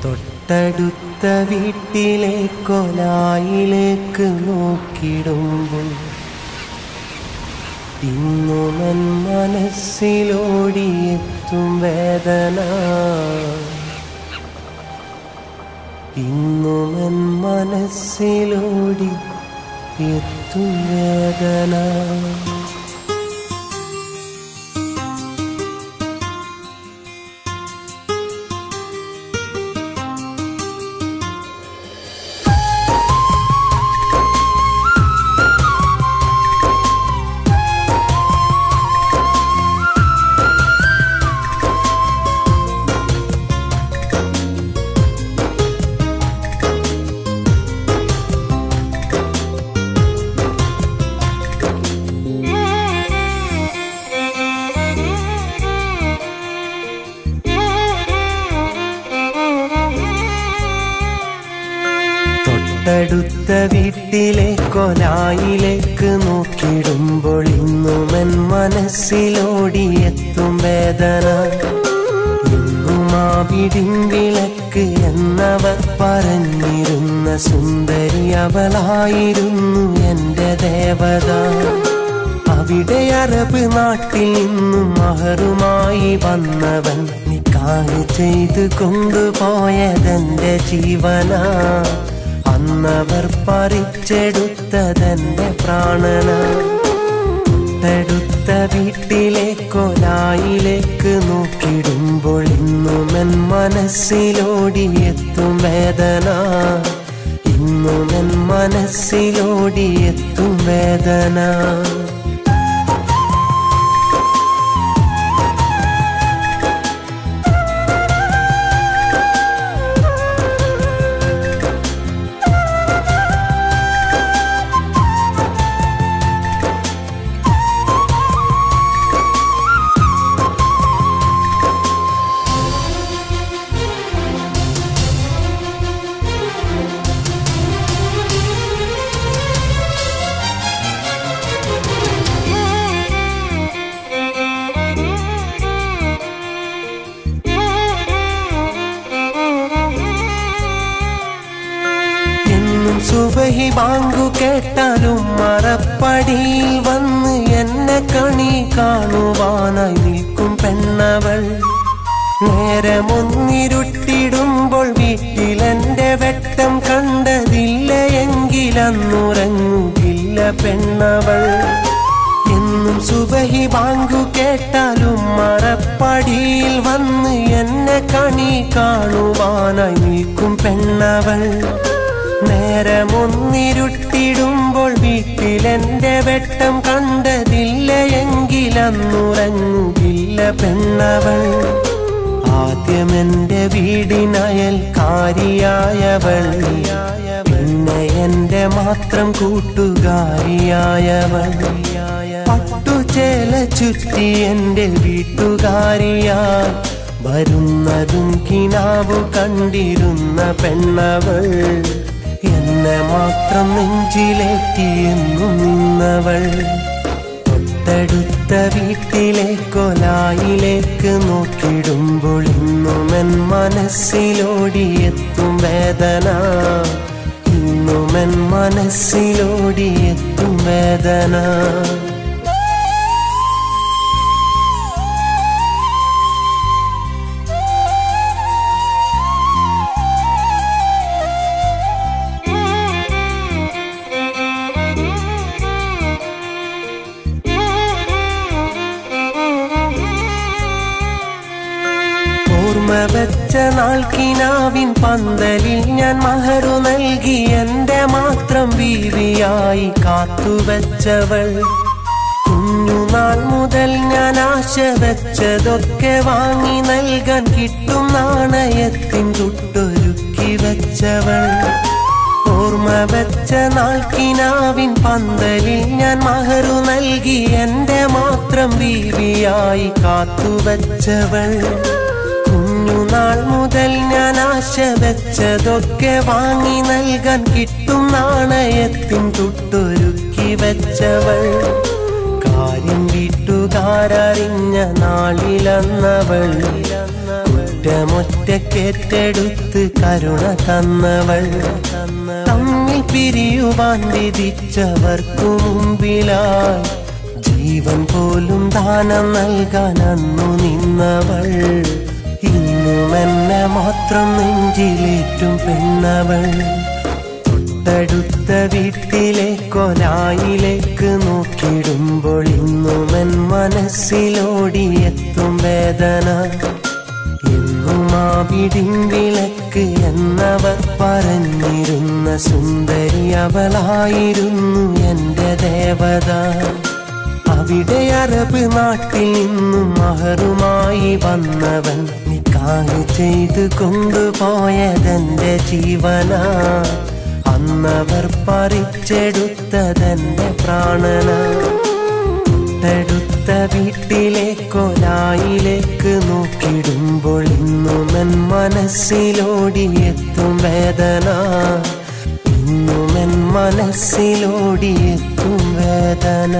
തൊട്ടടുത്ത വീട്ടിലെ കൊലായിലേക്ക് നോക്കിടുമ്പോൾ ഇന്നുമൻ മനസ്സിലോടിയെത്തും വേദന, ഇന്നുമൻ മനസ്സിലോടി എത്തും വേദന. തൊട്ടടുത്ത വീട്ടിലെ കൊലായിലേക്ക് നോക്കിടുമ്പോൾ ഇന്നുമൻ മനസ്സിലോടിയെത്തും വേദന. ഇന്നും ആ വിടിൻവിളക്ക് എന്നവർ പറഞ്ഞിരുന്ന സുന്ദരി അവളായിരുന്നു എൻ്റെ ദേവത. അവിടെ അറബ് നാട്ടിൽ നിന്നും മഹറുമായി വന്നവൻ നിക്കാഹ് ചെയ്ത് കൊണ്ടുപോയതെന്റെ ജീവന. അന്നവർ പറിച്ചെടുത്തതെന്റെ പ്രാണന. തൊട്ടടുത്ത വീട്ടിലെ കൊലായിലേക്ക് നോക്കിടുമ്പോൾ ഇന്നുമൻ മനസ്സിലോടിയെത്തും വേദന, ഇന്നുമൻ മനസ്സിലോടിയെത്തും വേദന. സുബഹി ബാങ്കു കേട്ടാലും മറപ്പടിയിൽ വന്ന് എന്നെ കണി കാണുവാനായി നിൽക്കും പെണ്ണവൾ. നേരമൊന്നിരുട്ടിടുമ്പോൾ വീട്ടിലെന്റെ വെട്ടം കണ്ടതില്ല എങ്കിലന്നുറങ്ങുകില്ല പെണ്ണവൾ. എന്നും സുബഹി ബാങ്കു കേട്ടാലും മറപ്പടിയിൽ വന്ന് എന്നെ കണി കാണുവാനായി നിൽക്കും പെണ്ണവൾ. നേരമൊന്നിരുട്ടിടുമ്പോൾ വീട്ടിലെന്റെ വെട്ടം കണ്ടതില്ല എങ്കിലന്നുറങ്ങുകില്ല പെണ്ണവൾ. ആദ്യമെന്റെ വീടിനയൽക്കാരിയായവൾ, പിന്നെ എന്റെ മാത്രം കൂട്ടുകാരിയായവൾ. പട്ടുചേല ചുറ്റി എന്റെ വീട്ടുകാരിയായി വരുന്നതും കിനാവു കണ്ടിരുന്ന പെണ്ണവൾ. എന്നെ മാത്രം നെഞ്ചിലേറ്റിയെന്നും നിന്നവൾ. തൊട്ടടുത്ത വീട്ടിലെ കൊലായിലേക്ക് നോക്കിടുമ്പോൾ ഇന്നുമൻ മനസ്സിലോടിയെത്തും വേദന, ഇന്നുമൻ മനസ്സിലോടിയെത്തും വേദന. ഓർമ്മ വെച്ച നാൾ കിനാവിൻ പന്തലിൽ ഞാൻ മഹറു നൽകി എന്റെ മാത്രം ബീവിയായി കാത്തുവെച്ചവൾ. കുഞ്ഞുനാൾ മുതൽ ഞാൻ ആശ വെച്ചതൊക്കെ വാങ്ങി നൽകാൻ കിട്ടും നാണയത്തിൻ തൊട്ടൊരുക്കി വെച്ചവൾ. ഓർമ്മ വെച്ച നാൾ കിനാവിൻ പന്തലിൽ ഞാൻ മഹറു നൽകി എന്റെ മാത്രം ബീവിയായി കാത്തുവെച്ചവൾ. കുഞ്ഞുനാൾ മുതൽ ഞാൻ ആശ വെച്ചതൊക്കെ വാങ്ങി നൽകാൻ കിട്ടും നാണയത്തിൻ തൊട്ടൊരുക്കി വെച്ചവൾ. കാര്യം വീട്ടുകാരറിഞ്ഞ നാളിലന്നവൾ കുറ്റമൊറ്റ ഒറ്റക്കേറ്റെടുത്ത് കരുണ തന്നവൾ തമ്മിൽ പിരിയുവാൻ വിധിച്ചവർക്കു മുമ്പിലായി ജീവൻ പോലും ദാനം നൽകാൻ അന്നു നിന്നവൾ ഇന്നും എന്നെ മാത്രം നെഞ്ചിലേറ്റും പെണ്ണവൾ തൊട്ടടുത്ത വീട്ടിലെ കൊലായിലേക്ക് നോക്കിടുമ്പോൾ ഇന്നും എൻ മനസ്സിലോടിയെത്തും വേദന എന്നും ആ വീടിൻ വിളക്ക് എന്നവർ പറഞ്ഞിരുന്ന സുന്ദരി അവളായിരുന്നു എന്റെ ദേവത അവിടെ അറബ് നാട്ടിൽ നിന്നും മഹറുമായി വന്നവൻ നിക്കാഹ് ചെയ്ത് കൊണ്ടുപോയതെന്റെ ജീവന അന്നവർ പറിച്ചെടുത്തതെന്റെ പ്രാണന തൊട്ടടുത്ത വീട്ടിലെ കൊലായിലേക്ക് നോക്കിടുമ്പോൾ ഇന്നും എൻ മനസ്സിലോടിയെത്തും വേദന ഇന്നും എൻ മനസ്സിലോടിയെത്തും വേദന